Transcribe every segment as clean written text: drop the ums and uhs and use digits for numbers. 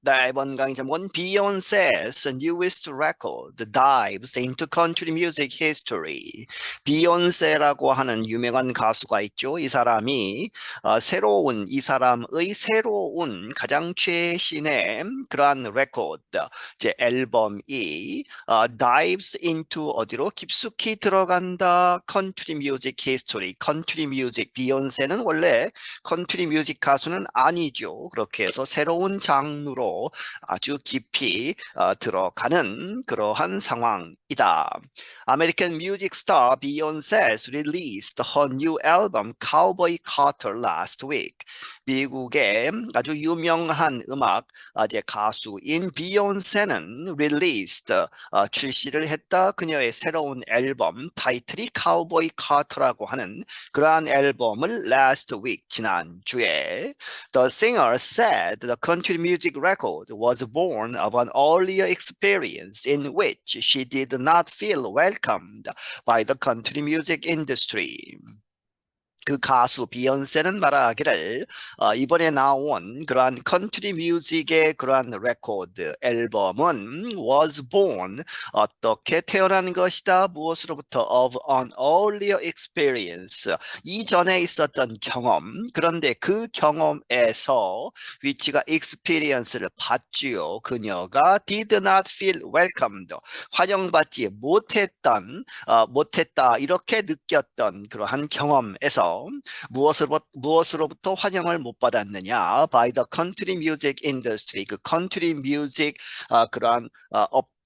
네, 이번 강의 제목은 Beyonce's newest record dives into country music history. 비욘세라고 하는 유명한 가수가 있죠. 이 사람이 이 사람의 새로운 가장 최신의 그러한 레코드, 제 앨범이 dives into 어디로 깊숙이 들어간다. country music history, country music. 비욘세는 원래 컨트리 뮤직 가수는 아니죠. 그렇게 해서 새로운 장르로 아주 깊이 들어가는 그러한 상황이다. American music star Beyoncé released her new album Cowboy Carter last week. 미국의 아주 유명한 음악 이제 가수인 비욘세는 released 출시를 했다. 그녀의 새로운 앨범 타이틀이 Cowboy Carter라고 하는 그러한 앨범을 last week 지난주에 The singer said the country music record was born of an earlier experience in which she did not feel welcomed by the country music industry. 그 가수 비욘세는 말하기를 이번에 나온 그러한 컨트리 뮤직의 그러한 레코드 앨범은 was born 어떻게 태어난 것이다 무엇으로부터 of an earlier experience 이전에 있었던 경험 그런데 그 경험에서 위치가 experience를 받지요. 그녀가 did not feel welcomed 환영받지 못했다 이렇게 느꼈던 그러한 경험에서 무엇으로부터 환영을 못 받았느냐? By the country music industry. 그 country music 그러한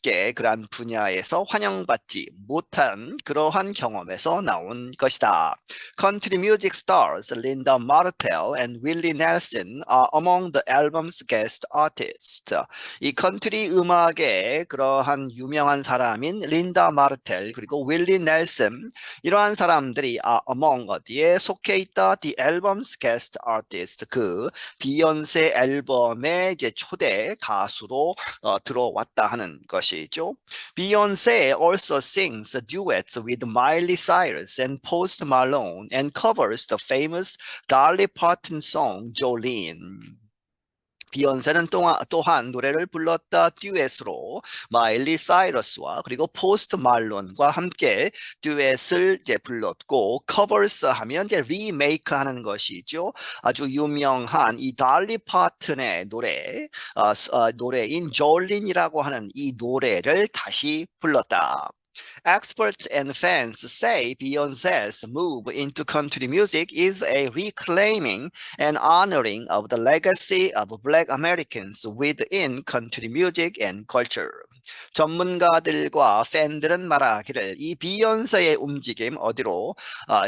그러한 분야에서 환영받지 못한 그러한 경험에서 나온 것이다. Country music stars Linda Martell and Willie Nelson are among the album's guest artists. 이 컨트리 음악의 그러한 유명한 사람인 린다 마르텔 그리고 윌리 넬슨 이러한 사람들이 among 어디에 속해 있다. The album's guest artist 그 비욘세 앨범의 이제 초대 가수로 들어왔다 하는 것이죠. Beyonce also sings duets with Miley Cyrus and Post Malone and covers the famous Dolly Parton song Jolene. 비욘세는 또한 노래를 불렀다 듀엣으로 마일리 사이러스와 그리고 포스트 말론과 함께 듀엣을 이제 불렀고 커버스 하면 이제 리메이크 하는 것이죠. 아주 유명한 이 달리 파튼의 노래인 졸린이라고 하는 이 노래를 다시 불렀다. Experts and fans say Beyonce's move into country music is a reclaiming and honoring of the legacy of Black Americans within country music and culture. 전문가들과 팬들은 말하기를 이 비욘세의 움직임 어디로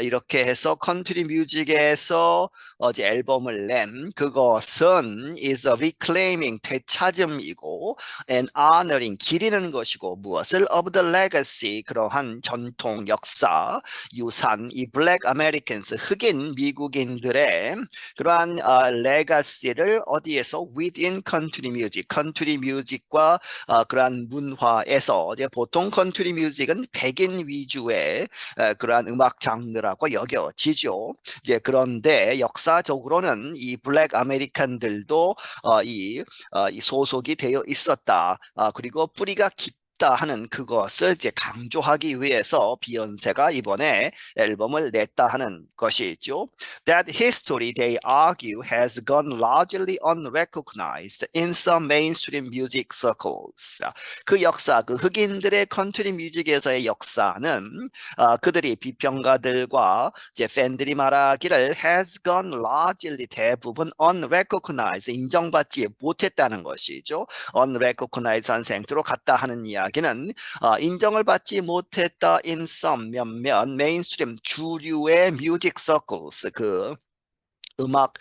이렇게 해서 컨트리 뮤직에서 어제 앨범을 낸 그것은 is a reclaiming 되찾음이고 and honoring 기리는 것이고 무엇을 of the legacy 그러한 전통 역사 유산 이 Black Americans 흑인 미국인들의 그러한 레가시를 어디에서 within country music 컨트리 뮤직과 그러한 문화에서 이제 보통 컨트리 뮤직은 백인 위주의 그러한 음악 장르라고 여겨지죠. 이제 그런데 역사적으로는 이 블랙 아메리칸들도 이 소속이 되어 있었다. 그리고 뿌리가 깊다 하는 그것을 이제 강조하기 위해서 비욘세가 이번에 앨범을 냈다 하는 것이죠. That history, they argue, has gone largely unrecognized in some mainstream music circles. 그 역사, 그 흑인들의 컨트리 뮤직에서의 역사는 그들이 비평가들과 이제 팬들이 말하기를 has gone largely 대부분 unrecognized 인정받지 못했다는 것이죠. unrecognize한 생투로 갔다 하는 이야기는 인정을 받지 못했다 in some 몇몇 메인스트림 주류의 뮤직 서클스 그 음악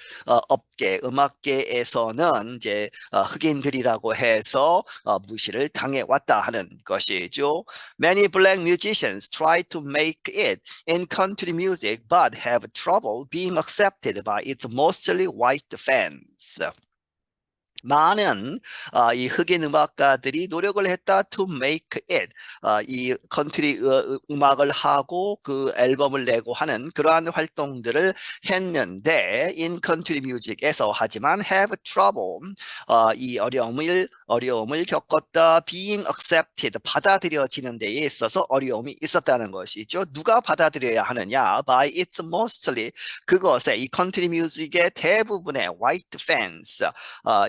음악계에서는 이제 흑인들이라고 해서 무시를 당해 왔다 하는 것이죠. Many black musicians try to make it in country music but have trouble being accepted by its mostly white fans. 많은 이 흑인 음악가들이 노력을 했다 to make it 이 컨트리 음악을 하고 그 앨범을 내고 하는 그러한 활동들을 했는데 in country music에서 하지만 have trouble 이 어려움을 겪었다 being accepted 받아들여지는 데에 있어서 어려움이 있었다는 것이죠. 누가 받아들여야 하느냐 by its mostly 그것에 이 컨트리 뮤직의 대부분의 white fans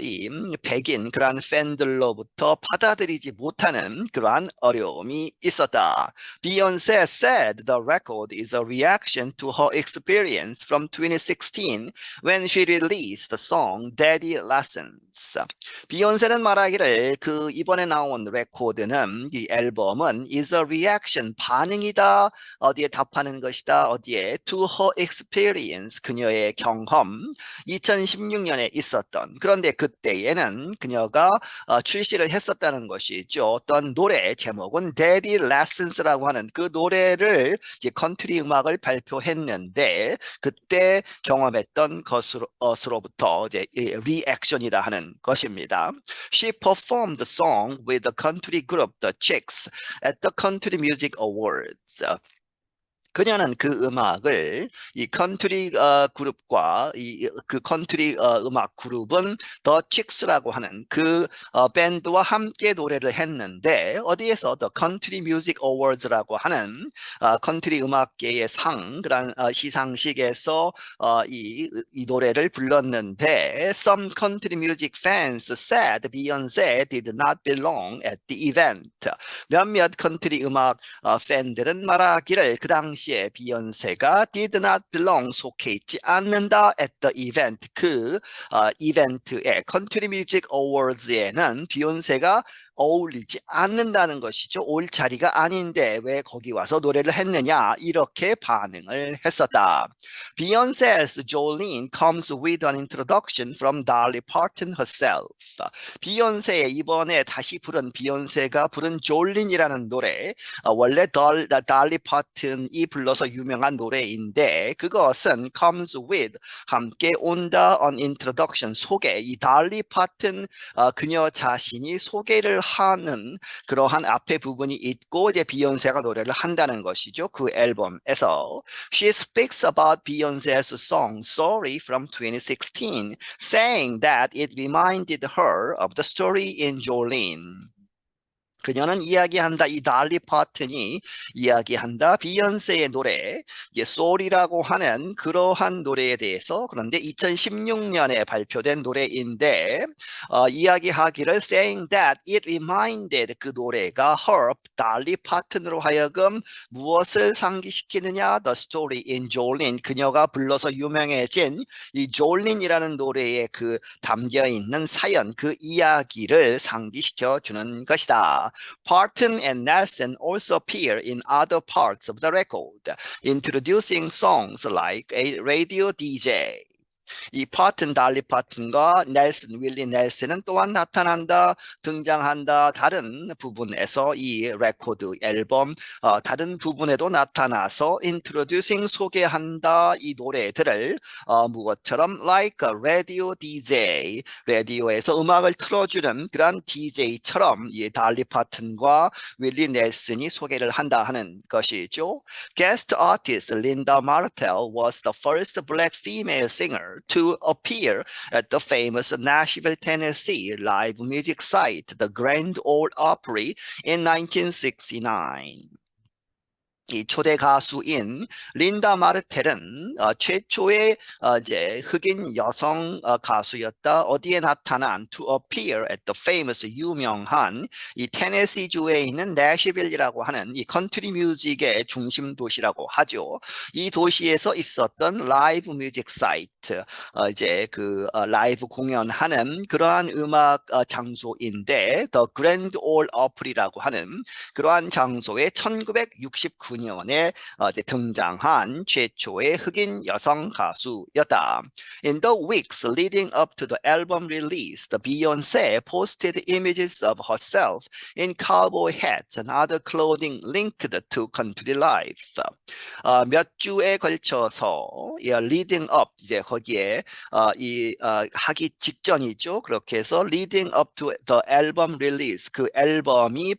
이 백인 그러한 팬들로부터 받아들이지 못하는 그러한 어려움이 있었다. Beyonce said the record is a reaction to her experience from 2016 when she released the song Daddy Lessons. 비욘세는 말하기를 그 이번에 나온 레코드는 이 앨범은 is a reaction 반응이다. 어디에 답하는 것이다. 어디에 to her experience 그녀의 경험 2016년에 있었던 그런데 그때에는 그녀가 출시를 했었다는 것이죠. 어떤 노래 제목은 Daddy Lessons라고 하는 그 노래를 이제 컨트리 음악을 발표했는데 그때 경험했던 것으로부터 이제 리액션이다 하는 것입니다. She performed the song with the country group The Chicks at the Country Music Awards. 그녀는 그 음악을 이 컨트리 그룹과 그 컨트리 음악 그룹은 더 칙스라고 하는 그 밴드와 함께 노래를 했는데 어디에서 The Country Music Awards라고 하는 컨트리 음악계의 그런 시상식에서 이 노래를 불렀는데 Some country music fans said Beyonce did not belong at the event. 몇몇 컨트리 음악 팬들은 말하기를 그 당시에 비욘세가 did not belong 속해 있지 않는다 at the event 그 이벤트에 컨트리 뮤직 어워즈에는 비욘세가 어울리지 않는다는 것이죠. 올 자리가 아닌데 왜 거기 와서 노래를 했느냐 이렇게 반응을 했었다. Beyonce's Jolene comes with an introduction from Dolly Parton herself. 비욘세의 이번에 다시 부른 비욘세가 부른 졸린이라는 노래 원래 달리 파튼이 불러서 유명한 노래인데 그것은 comes with 함께 온다 on introduction 소개 이 달리 파튼 그녀 자신이 소개를 하는 그러한 앞에 부분이 있고 이제 비욘세가 노래를 한다는 것이죠. 그 앨범에서 She speaks about Beyonce's song Sorry from 2016 saying that it reminded her of the story in Jolene. 그녀는 이야기한다. 이 달리 파튼이 이야기한다. 비욘세의 노래, 소울이라고 하는 그러한 노래에 대해서 그런데 2016년에 발표된 노래인데 이야기하기를 saying that it reminded 그 노래가 her 달리 파튼으로 하여금 무엇을 상기시키느냐? The story in Jolene 그녀가 불러서 유명해진 이 Jolene이라는 노래에 그 담겨 있는 사연 그 이야기를 상기시켜 주는 것이다. Parton and Nelson also appear in other parts of the record, introducing songs like a radio DJ. 이 파튼 달리 파튼과 윌리 넬슨은 또한 나타난다 등장한다 다른 부분에서 이 레코드 앨범 다른 부분에도 나타나서 introducing 소개한다 이 노래들을 무엇처럼 like a radio DJ 라디오에서 음악을 틀어주는 그런 DJ처럼 이 달리 파튼과 윌리 넬슨이 소개를 한다 하는 것이죠. Guest artist Linda Martell was the first black female singer to appear at the famous Nashville, Tennessee live music site, the Grand Ole Opry, in 1969. 이 초대 가수인 린다 마르텔은 최초의 이제 흑인 여성 가수였다. 어디에 나타난 to appear at the famous 유명한 이 테네시주에 있는 내시빌이라고 하는 이 컨트리 뮤직의 중심 도시라고 하죠. 이 도시에서 있었던 라이브 뮤직 사이트 이제 그 라이브 공연하는 그러한 음악 장소인데 The Grand Ole Opry라고 하는 그러한 장소에 1969년에 등장한 최초의 흑인 여성 가수였다. In the weeks leading up to the album release, Beyonce posted images of herself in cowboy hats and other clothing linked to country life. 몇 주에 걸쳐서 leading up 이제 거기에 하기 직전이죠. 그렇게 해서 leading up to the album release, 그 앨범이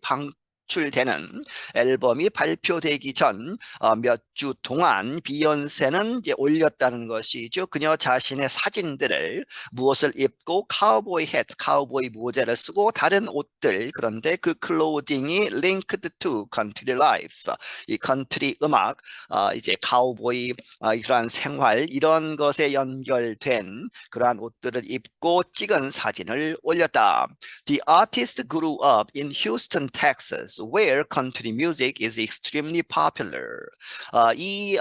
출되는 앨범이 발표되기 전 몇 주 동안 비욘세는 이제 올렸다는 것이죠. 그녀 자신의 사진들을 무엇을 입고 카우보이 햇, 카우보이 모자를 쓰고 다른 옷들, 그런데 그 클로딩이 linked to country life, 이 컨트리 음악, 이제 카우보이 그러한 생활 이런 것에 연결된 그러한 옷들을 입고 찍은 사진을 올렸다. The artist grew up in Houston, Texas, where country music is extremely popular. 이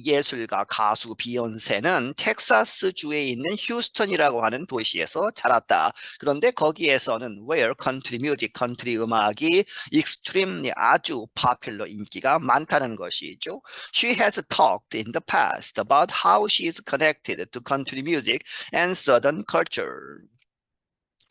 예술가 가수 비욘세는 텍사스 주에 있는 휴스턴이라고 하는 도시에서 자랐다. 그런데 거기에서는 where country music, country 음악이 extremely 아주 popular, 인기가 많다는 것이죠. She has talked in the past about how she is connected to country music and Southern culture.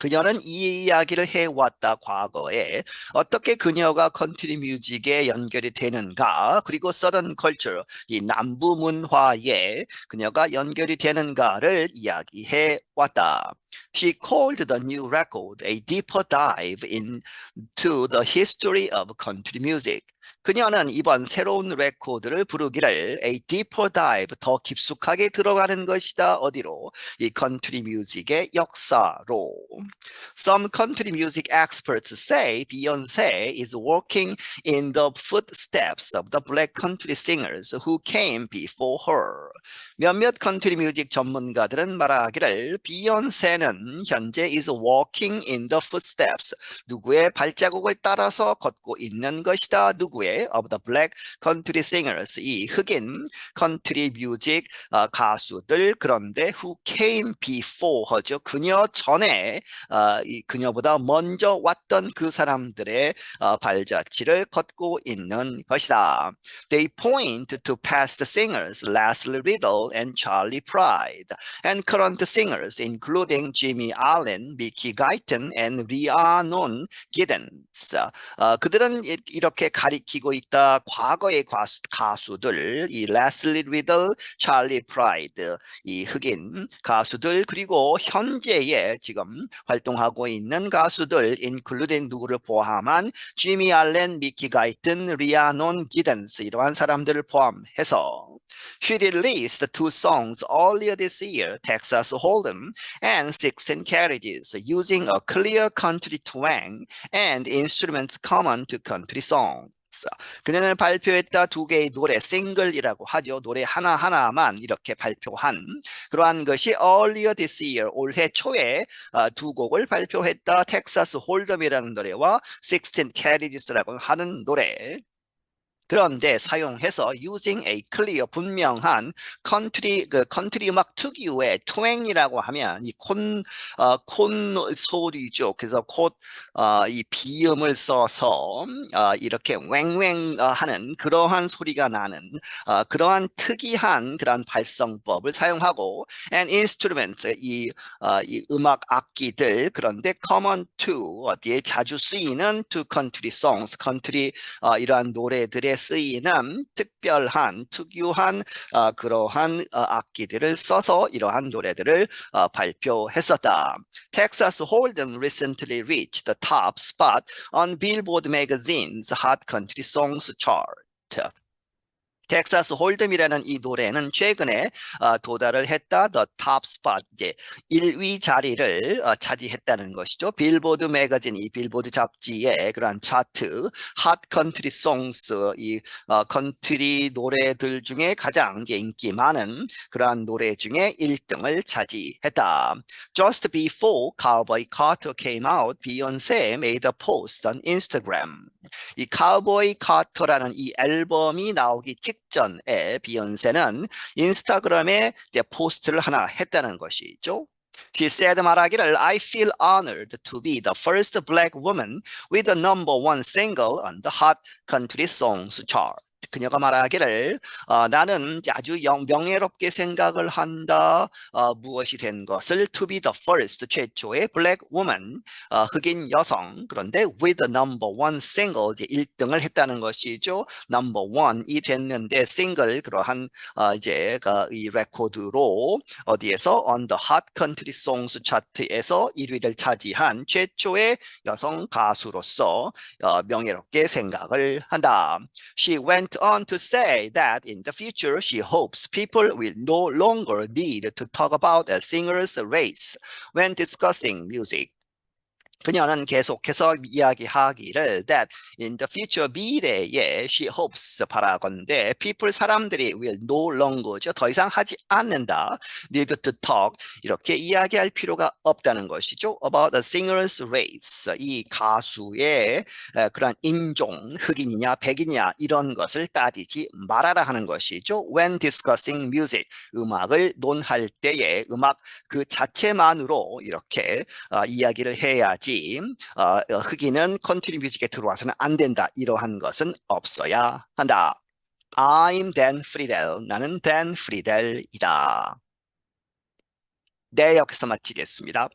그녀는 이 이야기를 해왔다. 과거에 어떻게 그녀가 컨트리 뮤직에 연결이 되는가, 그리고 서던 컬처, 이 남부 문화에 그녀가 연결이 되는가를 이야기해 왔다. She called the new record a deeper dive into the history of country music. 그녀는 이번 새로운 레코드를 부르기를 a deeper dive, 더 깊숙하게 들어가는 것이다. 어디로? 이 컨트리 뮤직의 역사로. Some country music experts say Beyoncé is walking in the footsteps of the black country singers who came before her. 몇몇 컨트리 뮤직 전문가들은 말하기를 비욘세는 현재 is walking in the footsteps, 누구의 발자국을 따라서 걷고 있는 것이다. 누구의? Of the black country singers, 이 흑인 컨트리 뮤직 가수들. 그런데 who came before her죠. 그녀 전에 그녀보다 먼저 왔던 그 사람들의 발자취를 걷고 있는 것이다. They point to past singers Leslie Riddle and Charlie Pride, and current singers including Jimmy Allen, Mickey Guyton, and Rhiannon Giddens. 그들은 이렇게 가리키고 있다. 과거의 가수들, 이 레슬리 리들, 찰리 프라이드, 이 흑인 가수들, 그리고 현재에 지금 활동하고 있는 가수들, including 누구를 포함한 지미 알렌, 미키 가이튼, 리아논 기든스, 이러한 사람들을 포함해서 She released two songs earlier this year, Texas Hold'em and 16 Carriages, using a clear country twang and instruments common to country songs. 그녀는 발표했다. 두 개의 노래, 싱글이라고 하죠. 노래 하나하나만 이렇게 발표한 그러한 것이 earlier this year, 올해 초에 두 곡을 발표했다. 텍사스 홀덤이라는 노래와 16 Carriages라고 하는 노래. 그런데 사용해서 using a clear, 분명한 컨트리 음악 특유의 twang이라고 하면 이 콘 소리죠. 그래서 이 비음을 써서 이렇게 왱왱 하는 그러한 소리가 나는 그러한 특이한 그러한 발성법을 사용하고 and instruments, 이 음악 악기들. 그런데 common to, 어디에 자주 쓰이는 to country songs, 컨트리 이러한 노래들의 쓰이는 특별한 특유한 그러한 악기들을 써서 이러한 노래들을 발표했었다. Texas Hold'em recently reached the top spot on Billboard magazine's Hot Country Songs chart. 텍사스 홀덤이라는 이 노래는 최근에 도달을 했다. The top spot, 이제 1위 자리를 차지했다는 것이죠. 빌보드 매거진, 이 빌보드 잡지의 그러한 차트, 핫 컨트리 송스, 이 컨트리 노래들 중에 가장 인기 많은 그러한 노래 중에 1등을 차지했다. Just before Cowboy Carter came out, Beyoncé made a post on Instagram. 이 카우보이 카터라는 이 앨범이 나오기 직전에 비욘세는 인스타그램에 이제 포스트를 하나 했다는 것이죠. She said, 말하기를 I feel honored to be the first black woman with the #1 single on the Hot Country Songs chart. 그녀가 말하기를 나는 이제 아주 명예롭게 생각을 한다. 무엇이 된 것을 to be the first 최초의 black woman 흑인 여성 그런데 with the number one single 이제 1등을 했다는 것이죠. number one이 됐는데 싱글 그러한 이제 이 레코드로 어디에서 on the hot country songs 차트에서 1위를 차지한 최초의 여성 가수로서 명예롭게 생각을 한다. She went on to say that in the future she hopes people will no longer need to talk about a singer's race when discussing music. 그녀는 계속해서 이야기하기를 that in the future 미래에 she hopes 바라건대 people 사람들이 will no longer 더 이상 하지 않는다 need to talk 이렇게 이야기할 필요가 없다는 것이죠 about a singer's race 이 가수의 그런 인종 흑인이냐 백인이냐 이런 것을 따지지 말아라 하는 것이죠 when discussing music 음악을 논할 때에 음악 그 자체만으로 이렇게 이야기를 해야지 흑인은 컨트리 뮤직에 들어와서는 안 된다. 이러한 것은 없어야 한다. I'm Dan Friedel. 나는 Dan Friedel이다. 네, 여기서 마치겠습니다.